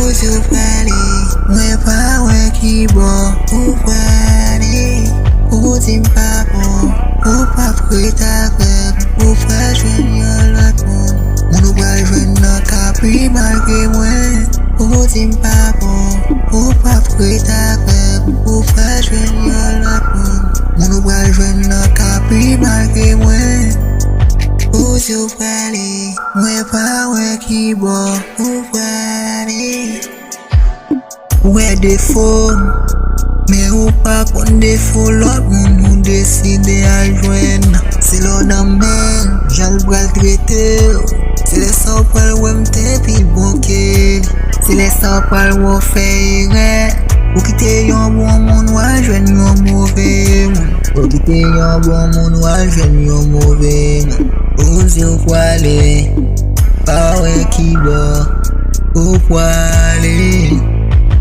Ose ou prale, mwen pa wè ki bon. Ou prale, ou di mpa bon. Ou pa preta vek, ou pral jwenn yon lot moun. Moun ou pral jwenn nan ka pi malke mwen. Ou di mpa bon, ou pa preta vek, ou pral jwenn yon lot moun. Moun ou pral jwenn nan ka pi malke mwen. Ose ou prale, mwen pa wè ki bon. Ou prale, wè defo, mais ou pa kon defo lot moun ou deside a jwenn. Se lo nan men, jal pral trete. Se le sa ou pral wèm te pi bonke. Se le sa ou pral wò fè ire. Ou kite yon bon moun wal jwenn yon mouve moun. Ou kite yon bon moun wal jwenn yon mouve moun. Ose ou prale, pa wè ki bon. Ou prale,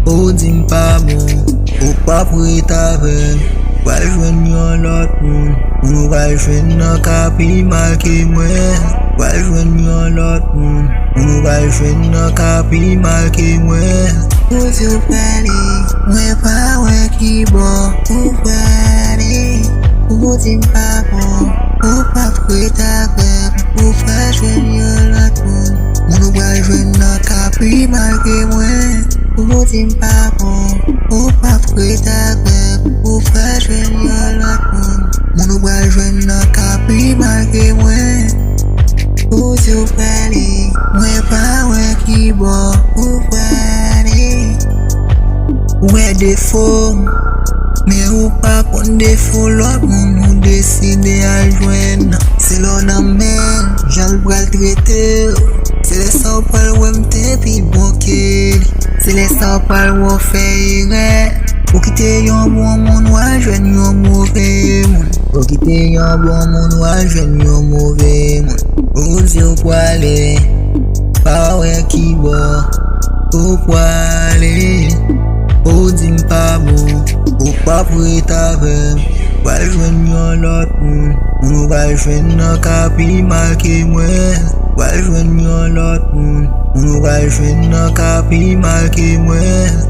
ou di mpa bon. Ou pa preta vek, pral jwenn yon lot moun. Moun pral jwenn nan ka pi malke mwen. Pral jwenn yon lot moun. Moun pral jwenn nan ka pi malke mwen. Ose ou prale, mwen pa wè ki bon. Ou prale, ou di mpa bon. Ou pa preta vek, ou pral jwenn yon lot moun. Moun pral jwenn nan ka pi malke mwen. Ou di mpa bon, ou pa preta vek, ou pral jwenn yon lot moun. Moun pral jwenn nan ka pi malke mwen. Ose ou prale, mwen pa wè ki bon. Ou prale, wè defo, mais ou pa kon defo lot moun ou deside a jwenn. Se lo nan men, jal pral trete. Se le sa ou pral wèm te pi bonke. Se le sa ou pral wò fè ire. Ou kite yon bon moun wal jwenn yon mouve moun. Ou kite yon bon moun wal jwenn yon mouve moun. Ose ou prale, pa wè ki bon. Ou prale, ou di mpa bon. Ou pa preta vek, pral jwenn yon lot moun. Moun pral jwenn nan ka pi malke mwen. Pral jwenn yon lot moun. Moun pral jwenn nan ka pi malke mwen.